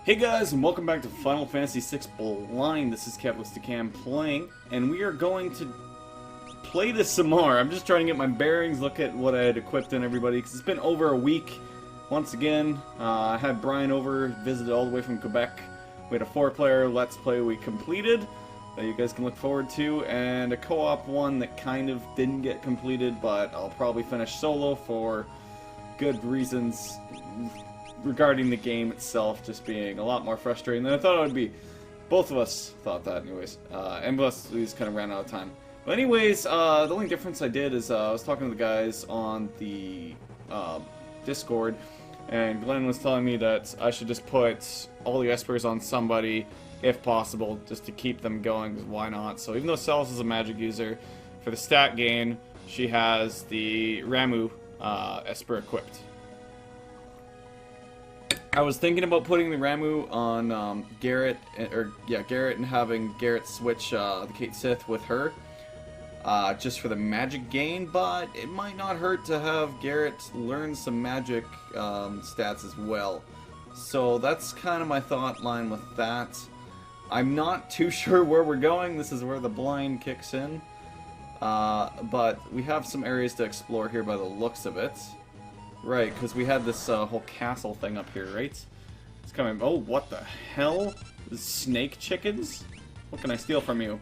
Hey guys, and welcome back to Final Fantasy VI Blind. This is Capitalisticam playing, and we are going to play this some more. I'm just trying to get my bearings, look at what I had equipped and everybody, because it's been over a week. Once again, I had Brian over, visited all the way from Quebec. We had a 4-player Let's Play we completed, that you guys can look forward to, and a co-op one that kind of didn't get completed, but I'll probably finish solo for good reasons regarding the game itself just being a lot more frustrating than I thought it would be. Both of us thought that anyways. And plus, we just kind of ran out of time. But anyways, the only difference I did is I was talking to the guys on the Discord, and Glenn was telling me that I should just put all the espers on somebody, if possible, just to keep them going, because why not? So even though Celis is a magic user, for the stat gain, she has the Ramu esper equipped. I was thinking about putting the Ramu on Garrett, Garrett, and having Garrett switch the Kate Sith with her, just for the magic gain, but it might not hurt to have Garrett learn some magic stats as well. So that's kind of my thought line with that. I'm not too sure where we're going. This is where the blind kicks in. But we have some areas to explore here by the looks of it. Right, because we had this whole castle thing up here, right? It's coming. Oh, what the hell? Snake chickens? What can I steal from you?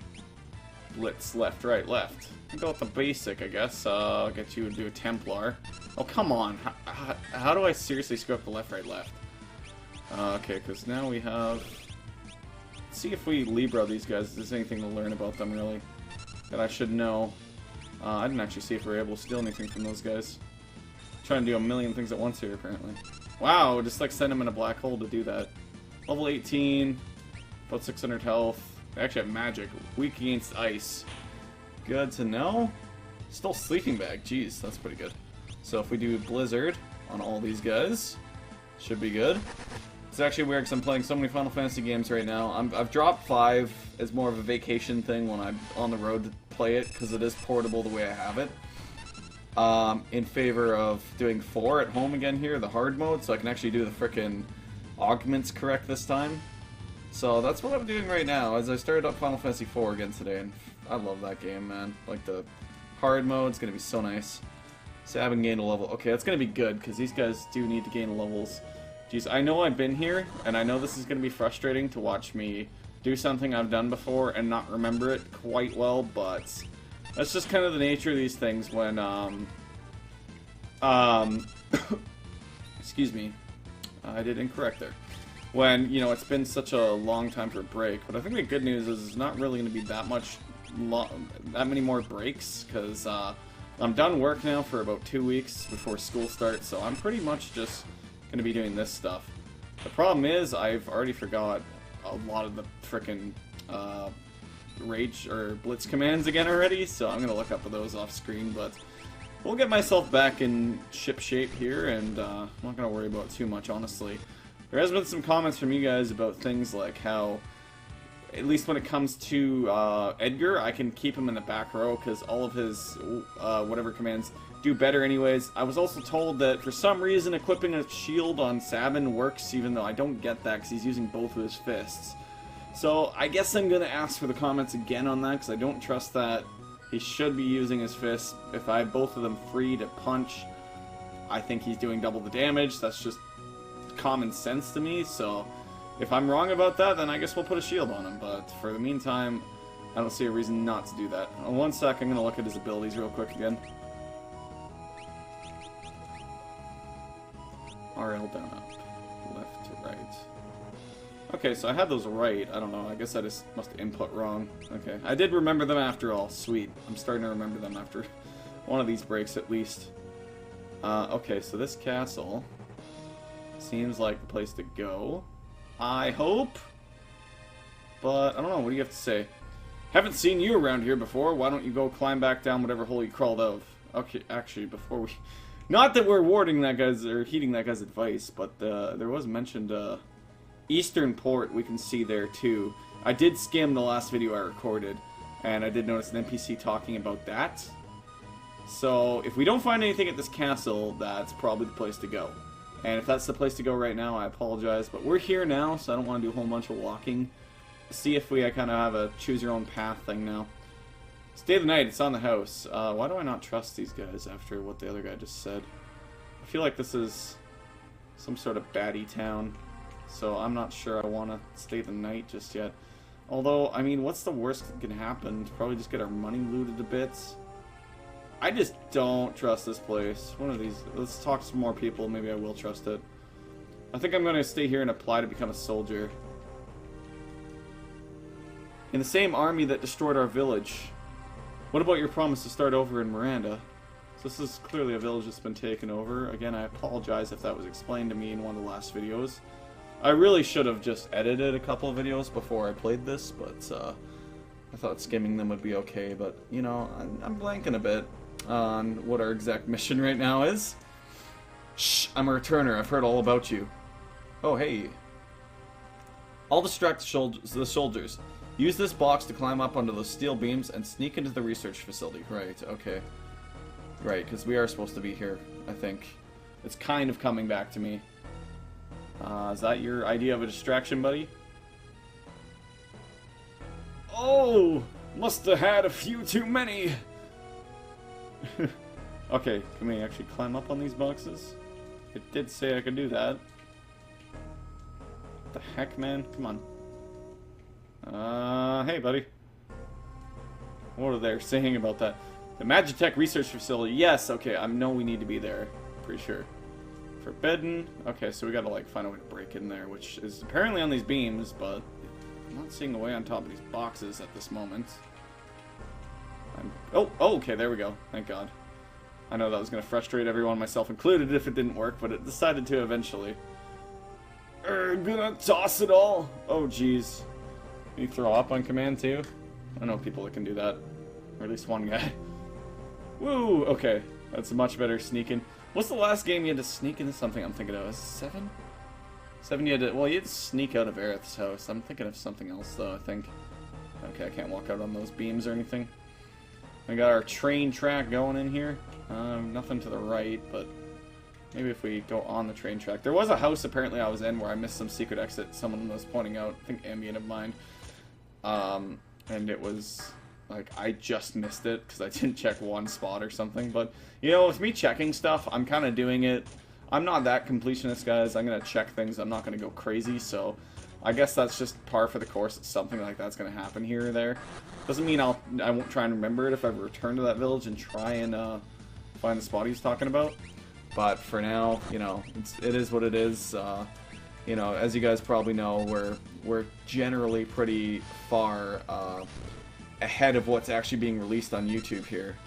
Blitz, left, right, left. I'll go with the basic, I guess. I'll get you to do a Templar. Oh, come on. How do I seriously screw up the left, right, left? Okay, because now we have... Let's see if we Libra these guys. If there's anything to learn about them, really, that I should know. I didn't actually see if we were able to steal anything from those guys. Trying to do a million things at once here, apparently. Wow, just like send him in a black hole to do that. Level 18, about 600 health. They actually have magic. Weak against ice. Good to know. Still sleeping bag. Jeez, that's pretty good. So if we do Blizzard on all these guys, should be good. It's actually weird because I'm playing so many Final Fantasy games right now. I've dropped 5 as more of a vacation thing when I'm on the road to play it, because it is portable the way I have it. In favor of doing 4 at home again here, the hard mode, so I can actually do the frickin' augments correct this time. So that's what I'm doing right now, as I started up Final Fantasy 4 again today, and I love that game, man. Like, the hard mode's gonna be so nice. So I haven't gained a level. Okay, that's gonna be good, because these guys do need to gain levels. Jeez, I know I've been here, and I know this is gonna be frustrating to watch me do something I've done before and not remember it quite well, but... that's just kind of the nature of these things when, excuse me, I did incorrect there. When, you know, it's been such a long time for a break. But I think the good news is it's not really going to be that many more breaks, because I'm done work now for about 2 weeks before school starts, so I'm pretty much just going to be doing this stuff. The problem is I've already forgot a lot of the frickin' rage or blitz commands again already, so I'm gonna look up those off screen, but we'll get myself back in ship shape here, and I'm not gonna worry about it too much, honestly. There has been some comments from you guys about things like how, at least when it comes to Edgar, I can keep him in the back row because all of his whatever commands do better anyways. I was also told that for some reason equipping a shield on Sabin works, even though I don't get that because he's using both of his fists. So I guess I'm going to ask for the comments again on that, because I don't trust that. He should be using his fists. If I have both of them free to punch, I think he's doing double the damage. That's just common sense to me, so if I'm wrong about that, then I guess we'll put a shield on him. But for the meantime, I don't see a reason not to do that. One sec, I'm going to look at his abilities real quick again. RL down up, left to right. Okay, so I had those right. I don't know. I guess I just must have input wrong. Okay, I did remember them after all. Sweet. I'm starting to remember them after one of these breaks at least. Okay, so this castle seems like the place to go. I hope. But I don't know. What do you have to say? Haven't seen you around here before. Why don't you go climb back down whatever hole you crawled out of? Okay, actually, before we... Not that we're warding that guy's or heeding that guy's advice, but there was mentioned Eastern Port we can see there too. I did skim the last video I recorded, and I did notice an NPC talking about that. So if we don't find anything at this castle, that's probably the place to go. And if that's the place to go right now, I apologize. But we're here now, so I don't want to do a whole bunch of walking. See if we kind of have a choose-your-own-path thing now. Stay the night, it's on the house. Why do I not trust these guys after what the other guy just said? I feel like this is some sort of baddie town. So I'm not sure I want to stay the night just yet. Although, I mean, what's the worst that can happen? Probably just get our money looted to bits. I just don't trust this place. One of these... Let's talk to some more people. Maybe I will trust it. I think I'm going to stay here and apply to become a soldier. In the same army that destroyed our village. What about your promise to start over in Miranda? So this is clearly a village that's been taken over. Again, I apologize if that was explained to me in one of the last videos. I really should have just edited a couple of videos before I played this, but I thought skimming them would be okay. But, you know, I'm blanking a bit on what our exact mission right now is. Shh, I'm a returner. I've heard all about you. Oh, hey. I'll distract the soldiers. Use this box to climb up onto those steel beams and sneak into the research facility. Right, okay. Right, because we are supposed to be here, I think. It's kind of coming back to me. Is that your idea of a distraction, buddy? Oh! Must have had a few too many! Okay, can we actually climb up on these boxes? It did say I could do that. What the heck, man? Come on. Hey, buddy. What are they saying about that? The Magitech Research Facility. Yes, okay, I know we need to be there. Pretty sure. Forbidden. Okay, so we gotta, like, find a way to break in there, which is apparently on these beams, but I'm not seeing a way on top of these boxes at this moment. Oh, okay, there we go. Thank God. I know that was gonna frustrate everyone, myself included, if it didn't work, but it decided to eventually. Gonna toss it all. Oh, jeez. Can you throw up on command, too? I know people that can do that. Or at least one guy. Woo! Okay. That's much better sneaking. What's the last game you had to sneak into something I'm thinking of? Is it 7? 7 you had to... Well, you had to sneak out of Aerith's house. I'm thinking of something else, though, I think. Okay, I can't walk out on those beams or anything. We got our train track going in here. Nothing to the right, but... Maybe if we go on the train track. There was a house, apparently, I was in where I missed some secret exit. Someone was pointing out, I think ambient of mine. And it was... Like, I just missed it because I didn't check one spot or something. But, you know, with me checking stuff, I'm kind of doing it. I'm not that completionist, guys. I'm going to check things. I'm not going to go crazy. So, I guess that's just par for the course. It's something like that's going to happen here or there. Doesn't mean I won't try and remember it if I return to that village and try and find the spot he's talking about. But for now, you know, it is what it is. You know, as you guys probably know, we're generally pretty far... ahead of what's actually being released on YouTube here.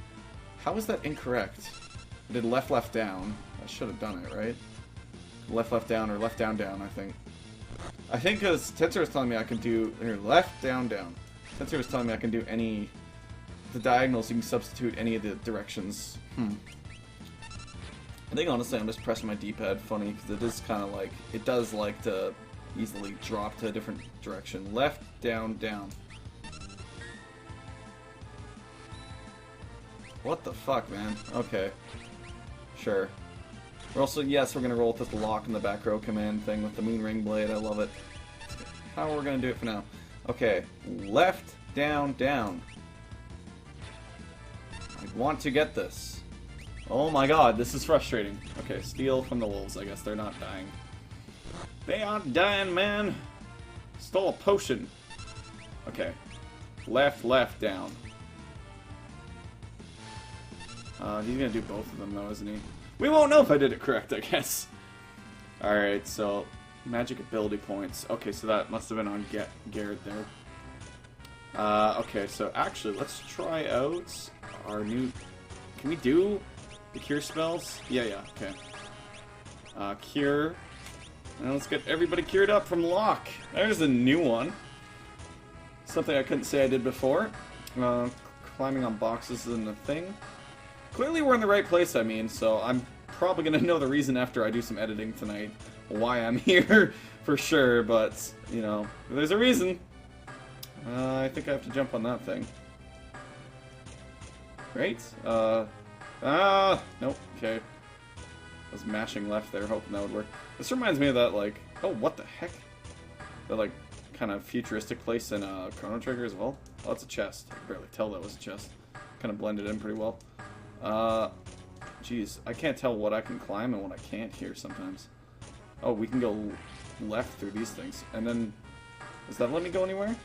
How is that incorrect? I did left, left, down. I should have done it, right? Left, left, down, or left, down, down, I think. I think because Tensor was telling me I can do... Here, left, down, down. Tensor was telling me I can do any... The diagonals, you can substitute any of the directions. I think, honestly, I'm just pressing my D-pad funny, because it is kind of like... It does like to easily drop to a different direction. Left, down, down. What the fuck, man? Okay. Sure. We're also, yes, we're gonna roll with the lock in the back row command thing with the moon ring blade. I love it. How we're gonna do it for now. Okay. Left, down, down. I want to get this. Oh my god, this is frustrating. Okay, steal from the wolves. I guess they're not dying. They aren't dying, man. Stole a potion. Okay. Left, left, down. He's gonna do both of them though, isn't he? We won't know if I did it correct, I guess. Alright, so... Magic ability points. Okay, so that must have been on Garrett there. Okay, so actually, let's try out our new... Can we do the cure spells? Yeah, okay. Cure. And let's get everybody cured up from lock. There's a new one. Something I couldn't say I did before. Climbing on boxes isn't a thing. Clearly we're in the right place, I mean, so I'm probably going to know the reason after I do some editing tonight why I'm here, for sure, but, you know, there's a reason. I think I have to jump on that thing. Right? Nope, okay. I was mashing left there, hoping that would work. This reminds me of that, like... Oh, what the heck? That, like, kind of futuristic place in Chrono Trigger as well. Oh, that's a chest. I could barely tell that was a chest. Kind of blended in pretty well. Jeez, I can't tell what I can climb and what I can't here sometimes. Oh, we can go left through these things. And then... Does that let me go anywhere?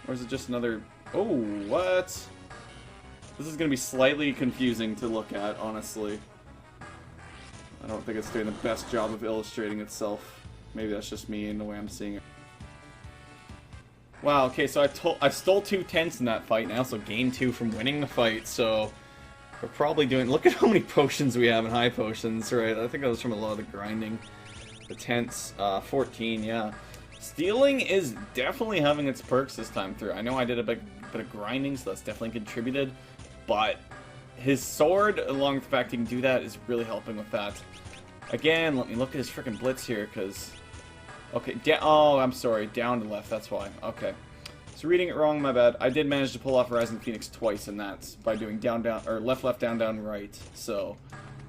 Or is it just another... Oh, what? This is going to be slightly confusing to look at, honestly. I don't think it's doing the best job of illustrating itself. Maybe that's just me and the way I'm seeing it. Wow, okay, so I stole 2 tenths in that fight, and I also gained 2 from winning the fight, so... We're probably doing... Look at how many potions we have in high potions, right? I think that was from a lot of the grinding. The tenths, 14, yeah. Stealing is definitely having its perks this time through. I know I did a bit of grinding, so that's definitely contributed. But his sword, along with the fact he can do that, is really helping with that. Again, let me look at his freaking blitz here, because... Okay, oh, I'm sorry, down to left, that's why. Okay. So reading it wrong, my bad. I did manage to pull off Rising Phoenix twice, and that's by doing down, down, or left, left, down, down, right. So,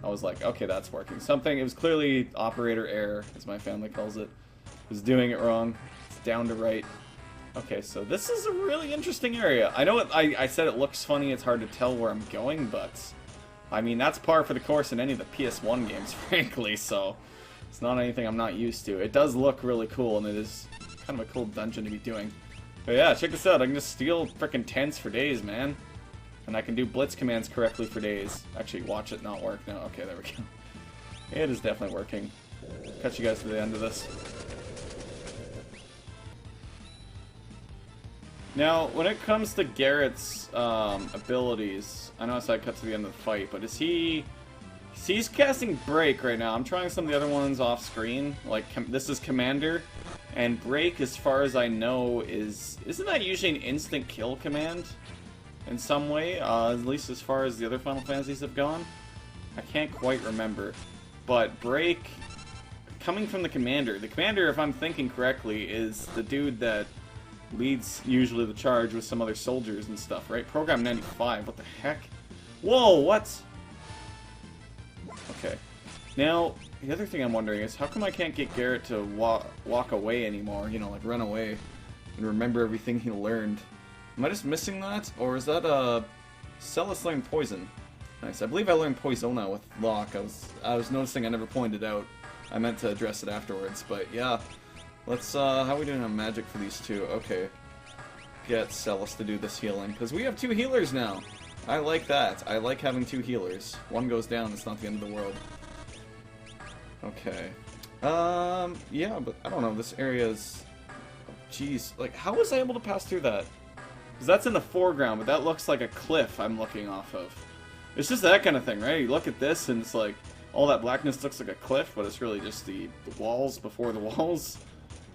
I was like, okay, that's working. Something, it was clearly operator error, as my family calls it. Was doing it wrong. It's down to right. Okay, so this is a really interesting area. I know I said it looks funny, it's hard to tell where I'm going, but... I mean, that's par for the course in any of the PS1 games, frankly, so... It's not anything I'm not used to. It does look really cool, and it is kind of a cool dungeon to be doing. But yeah, check this out. I can just steal frickin' tents for days, man. And I can do blitz commands correctly for days. Actually, watch it not work. No, okay, there we go. It is definitely working. Catch you guys to the end of this. Now, when it comes to Garrett's abilities, I know I said I cut to the end of the fight, but is he... He's casting Break right now. I'm trying some of the other ones off screen. Like, this is Commander. And Break, as far as I know, isn't that usually an instant kill command? In some way? At least as far as the other Final Fantasies have gone? I can't quite remember. But Break, coming from the Commander, if I'm thinking correctly, is the dude that leads usually the charge with some other soldiers and stuff, right? Program 95, what the heck? Whoa, what? Okay. Now, the other thing I'm wondering is, how come I can't get Garrett to walk away anymore? You know, like run away and remember everything he learned. Am I just missing that? Or is that, Celis learned Poison? Nice. I believe I learned Poisona with Locke. I was noticing I never pointed out. I meant to address it afterwards, but yeah. Let's, how are we doing on magic for these two? Okay. Get Celis to do this healing, because we have 2 healers now. I like that. I like having 2 healers. One goes down, it's not the end of the world. Okay. Yeah, but I don't know, this area's... Jeez, like, how was I able to pass through that? Because that's in the foreground, but that looks like a cliff I'm looking off of. It's just that kind of thing, right? You look at this, and it's like, all that blackness looks like a cliff, but it's really just the walls before the walls.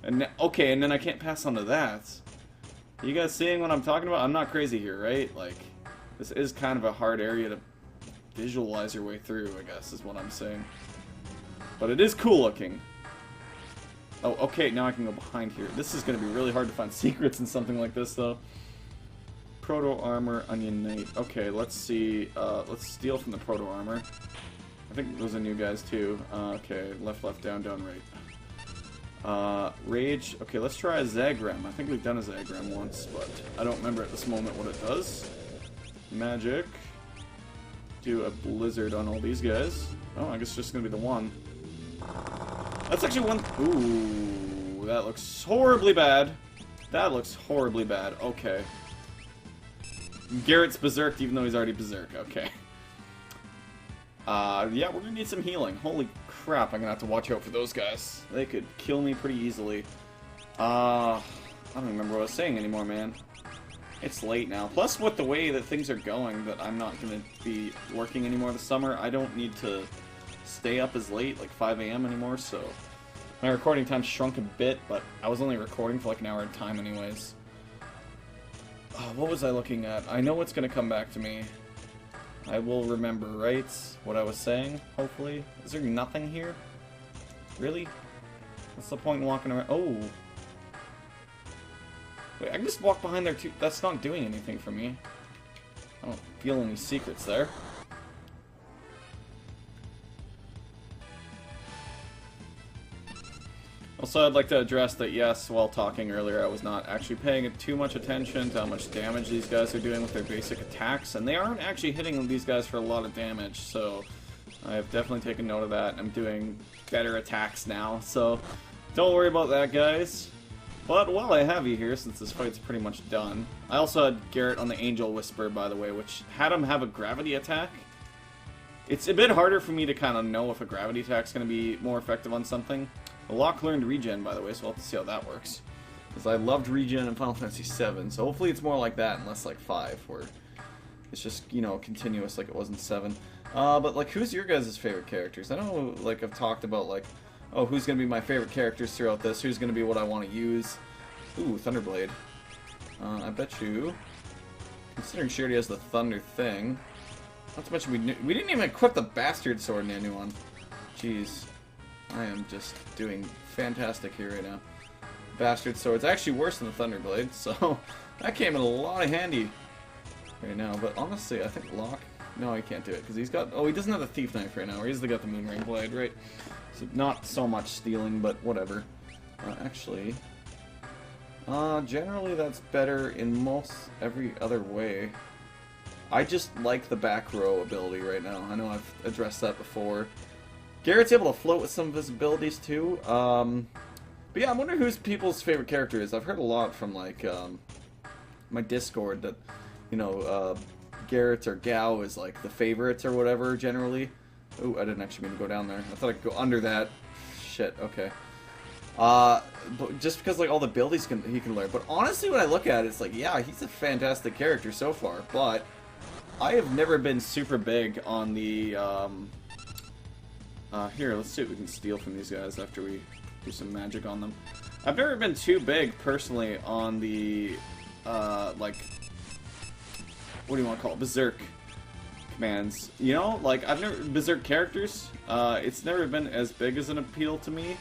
And okay, and then I can't pass onto that. You guys seeing what I'm talking about? I'm not crazy here, right? Like... This is kind of a hard area to visualize your way through, I guess, is what I'm saying. But it is cool looking. Oh, okay, now I can go behind here. This is going to be really hard to find secrets in something like this, though. Proto-Armor, Onion Knight. Okay, let's see. Let's steal from the Proto-Armor. I think those are new guys, too. Okay, left, left, down, down, right. Rage. Okay, let's try a Zagram. I think we've done a Zagram once, but I don't remember at this moment what it does. Magic. Do a blizzard on all these guys. Oh, I guess it's just gonna be the one. That's actually one. Ooh, that looks horribly bad. That looks horribly bad. Okay. Garrett's berserked even though he's already berserk. Okay. Yeah, we're gonna need some healing. Holy crap, I'm gonna have to watch out for those guys. They could kill me pretty easily. I don't remember what I was saying anymore, man. It's late now. Plus, with the way that things are going, that I'm not going to be working anymore this summer, I don't need to stay up as late, like 5 AM anymore, so... My recording time shrunk a bit, but I was only recording for like an hour at a time anyways. Oh, what was I looking at? I know what's going to come back to me. I will remember, right? What I was saying, hopefully. Is there nothing here? Really? What's the point in walking around? Oh! Wait, I can just walk behind there too. That's not doing anything for me. I don't feel any secrets there. Also, I'd like to address that, yes, while talking earlier, I was not actually paying too much attention to how much damage these guys are doing with their basic attacks, and they aren't actually hitting these guys for a lot of damage, so I have definitely taken note of that. I'm doing better attacks now, so don't worry about that, guys. But while I have you here, since this fight's pretty much done, I also had Garrett on the Angel Whisper, by the way, which had him have a gravity attack. It's a bit harder for me to kind of know if a gravity attack's going to be more effective on something. The lock learned regen, by the way, so we'll have to see how that works. Because I loved regen in Final Fantasy 7, so hopefully it's more like that and less like 5, where it's just, you know, continuous like it was in 7. But, like, who's your guys' favorite characters? I know, like, I've talked about, like, oh, who's going to be my favorite characters throughout this? Who's going to be what I want to use? Ooh, Thunderblade. I bet you, considering she already has the Thunder thing, not to mention we didn't even equip the Bastard Sword in the new one. Jeez. I am just doing fantastic here right now. Bastard Sword's actually worse than the Thunderblade, so that came in a lot of handy right now. But honestly, I think Locke... No, he can't do it, because he's got... Oh, he doesn't have the Thief Knife right now, or he's got the Moonring Blade, right? So not so much stealing, but whatever. Actually... generally that's better in most every other way. I just like the back row ability right now. I know I've addressed that before. Garrett's able to float with some of his abilities too. But yeah, I'm wondering who's people's favorite character is. I've heard a lot from like my Discord that, you know, Garrett or Gao is like the favorites or whatever generally. Ooh, I didn't actually mean to go down there. I thought I could go under that. Shit, okay. But just because like all the abilities he can learn. But honestly, when I look at it, it's like, yeah, he's a fantastic character so far. But I have never been super big on the here, let's see what we can steal from these guys after we do some magic on them. I've never been too big, personally, on the, like, what do you want to call it? Berserk commands. You know, like, I've never, Berserk characters, it's never been as big as an appeal to me,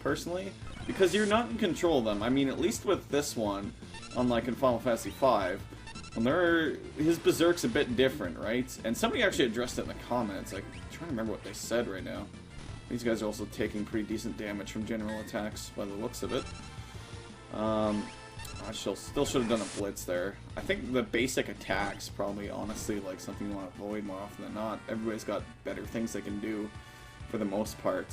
personally, because you're not in control of them. I mean, at least with this one, unlike in Final Fantasy V, his Berserk's a bit different, right? And somebody actually addressed it in the comments, like, I'm trying to remember what they said right now. These guys are also taking pretty decent damage from general attacks by the looks of it. I still should have done a blitz there. I think the basic attacks probably, honestly, like something you want to avoid more often than not. Everybody's got better things they can do for the most part.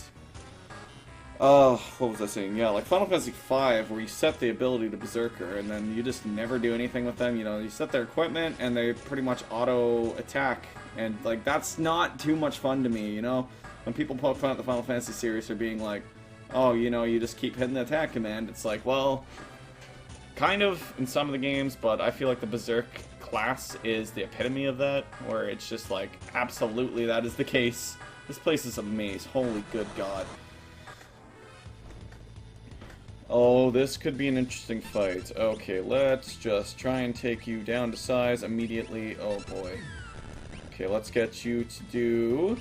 Oh, what was I saying? Yeah, like Final Fantasy V, where you set the ability to Berserker, and then you just never do anything with them. You know, you set their equipment, and they pretty much auto-attack. And, like, that's not too much fun to me, you know? When people poke fun at the Final Fantasy series for being like, oh, you know, you just keep hitting the attack command, it's like, well, kind of in some of the games, but I feel like the Berserk class is the epitome of that, where it's just like, absolutely that is the case. This place is a maze, holy good god. Oh, this could be an interesting fight. Okay, let's just try and take you down to size immediately. Oh boy. Okay, let's get you to do...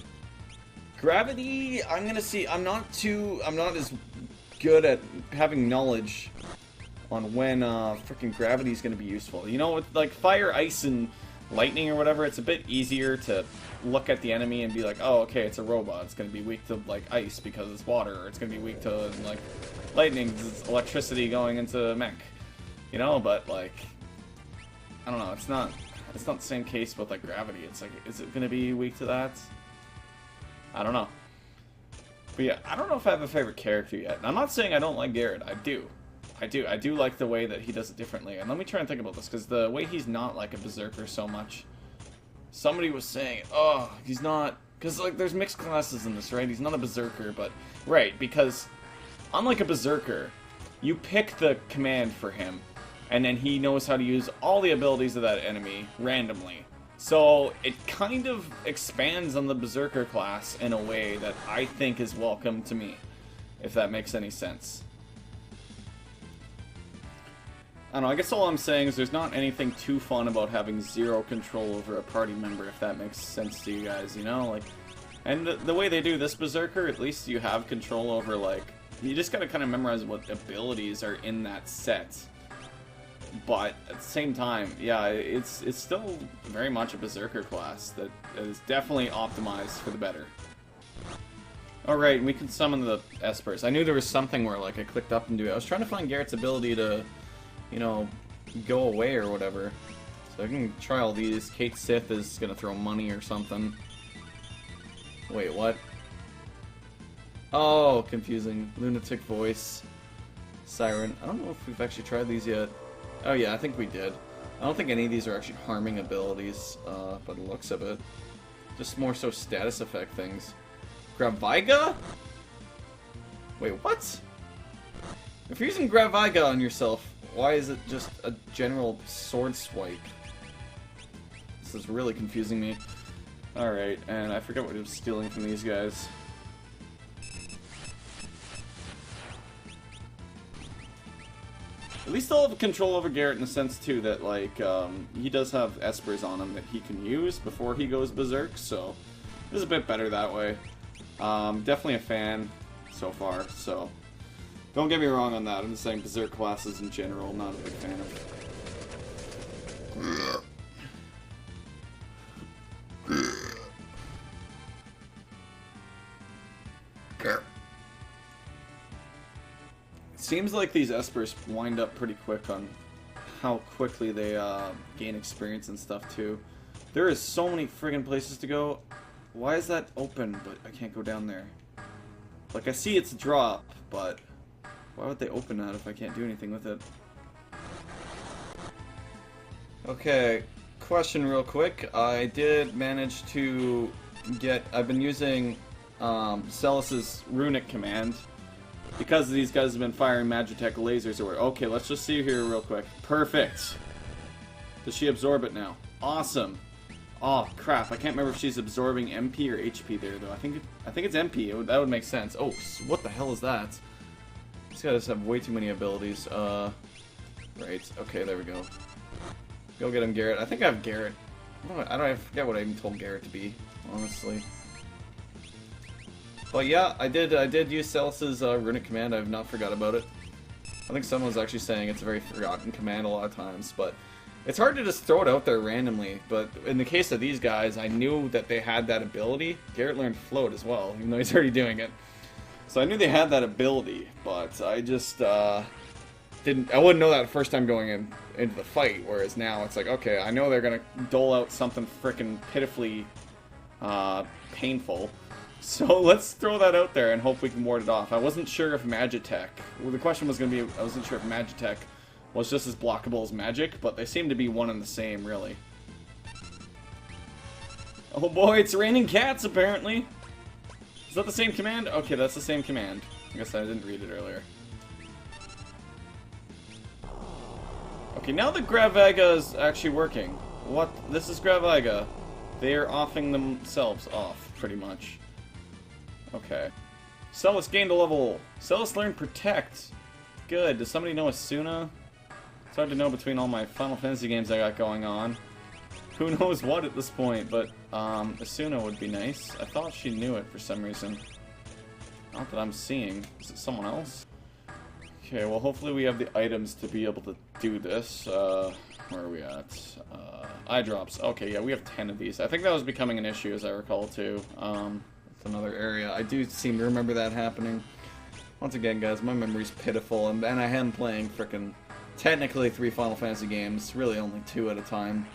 Gravity, I'm gonna see, I'm not as good at having knowledge on when freaking gravity is gonna be useful. You know, with like fire, ice, and lightning or whatever, it's a bit easier to look at the enemy and be like, oh, okay, it's a robot. It's gonna be weak to like ice because it's water, or it's gonna be weak to like lightning because it's electricity going into mech. You know, but like, I don't know, it's not the same case with like gravity. It's like, is it gonna be weak to that? I don't know. But yeah, I don't know if I have a favorite character yet. And I'm not saying I don't like Garrett. I do. I do like the way that he does it differently. And let me try and think about this, because the way he's not like a Berserker so much. Somebody was saying, oh, he's not... Because, like, there's mixed classes in this, right? He's not a Berserker, but... Right, because unlike a Berserker, you pick the command for him, and then he knows how to use all the abilities of that enemy randomly. So it kind of expands on the Berserker class in a way that I think is welcome to me, if that makes any sense. I don't know, I guess all I'm saying is there's not anything too fun about having zero control over a party member, if that makes sense to you guys, you know? Like, and the way they do this Berserker, at least you have control over, like, you just gotta kind of memorize what abilities are in that set. But at the same time, yeah, it's still very much a Berserker class that is definitely optimized for the better. Alright, we can summon the espers. I knew there was something where, like, I clicked up and do it. I was trying to find Garrett's ability to, you know, go away or whatever. So I can try all these. Kate Sith is gonna throw money or something. Wait, what? Oh, confusing. Lunatic voice. Siren. I don't know if we've actually tried these yet. Oh yeah, I think we did. I don't think any of these are actually harming abilities, by the looks of it. Just more so status effect things. Graviga? Wait, what? If you're using Graviga on yourself, why is it just a general sword swipe? This is really confusing me. Alright, and I forget what I was stealing from these guys. At least I'll have control over Garrett in the sense, too, that, like, he does have espers on him that he can use before he goes berserk, so it is a bit better that way. Definitely a fan so far, so don't get me wrong on that. I'm just saying berserk classes in general, not a big fan of. It seems like these espers wind up pretty quick on how quickly they gain experience and stuff too. There is so many friggin' places to go. Why is that open, but I can't go down there? Like, I see it's a drop, but why would they open that if I can't do anything with it? Okay, question real quick. I did manage to get... I've been using Celis's runic command because these guys have been firing Magitech lasers. Or okay, let's just see here real quick. Perfect! Does she absorb it now? Awesome! Oh crap! I can't remember if she's absorbing MP or HP there though. I think it's MP. That would make sense. Oh, what the hell is that? These guys have way too many abilities. Right. Okay, there we go. Go get him, Garrett. I think I have Garrett. I forget what I even told Garrett to be, honestly. But yeah, I did use Celis's runic command. I have not forgot about it. I think someone was actually saying it's a very forgotten command a lot of times, but it's hard to just throw it out there randomly. But in the case of these guys, I knew that they had that ability. Garrett learned float as well, even though he's already doing it. So I knew they had that ability, but I just I wouldn't know that the first time going into the fight, whereas now it's like, okay, I know they're gonna dole out something frickin' pitifully painful. So let's throw that out there and hope we can ward it off. I wasn't sure if Magitech... Well, the question was going to be, I wasn't sure if Magitech was just as blockable as Magic, but they seem to be one and the same, really. Oh boy, it's raining cats, apparently! Is that the same command? Okay, that's the same command. I guess I didn't read it earlier. Okay, now that Graviga is actually working. What? This is Graviga. They are offing themselves off, pretty much. Okay. Celis gained a level. Celis learned Protect. Good. Does somebody know Asuna? It's hard to know between all my Final Fantasy games I got going on. Who knows what at this point, but Asuna would be nice. I thought she knew it for some reason. Not that I'm seeing. Is it someone else? Okay, well hopefully we have the items to be able to do this. Where are we at? Eye drops. Okay, yeah, we have 10 of these. I think that was becoming an issue as I recall too. Another area. I do seem to remember that happening. Once again, guys, my memory's pitiful, and I am playing frickin' technically 3 Final Fantasy games, really only 2 at a time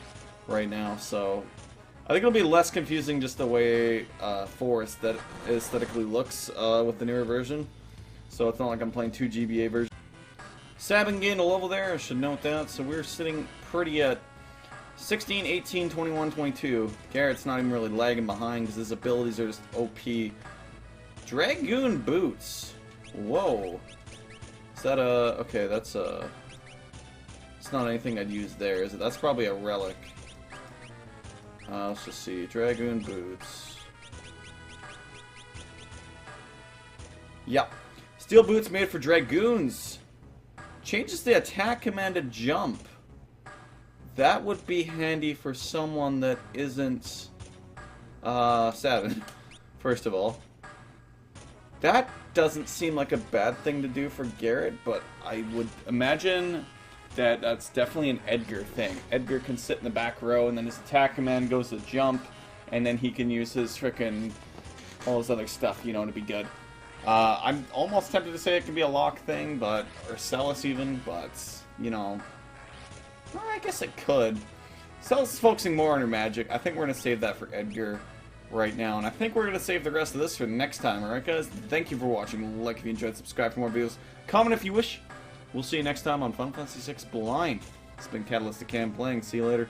right now, so I think it'll be less confusing just the way 4 aesthetically looks with the newer version. So it's not like I'm playing 2 GBA versions. Sabin gained a level there, I should note that, so we're sitting pretty at 16, 18, 21, 22. Garrett's not even really lagging behind because his abilities are just OP. Dragoon Boots. Whoa. Is that a... Okay, that's a... It's not anything I'd use there, is it? That's probably a relic. Let's just see. Dragoon Boots. Yep. Steel Boots made for Dragoons. Changes the attack command to jump. That would be handy for someone that isn't Sabin, first of all. That doesn't seem like a bad thing to do for Garrett, but I would imagine that that's definitely an Edgar thing. Edgar can sit in the back row, and then his attack command goes to jump, and then he can use his frickin' all this other stuff, you know, to be good. I'm almost tempted to say it can be a lock thing, but, or Celis even, but, you know, well, I guess it could. Celis is focusing more on her magic. I think we're going to save that for Edgar right now, and I think we're going to save the rest of this for next time, alright guys? Thank you for watching. Like if you enjoyed, subscribe for more videos, comment if you wish. We'll see you next time on Final Fantasy VI Blind. It's been Catalyst the Cam playing. See you later.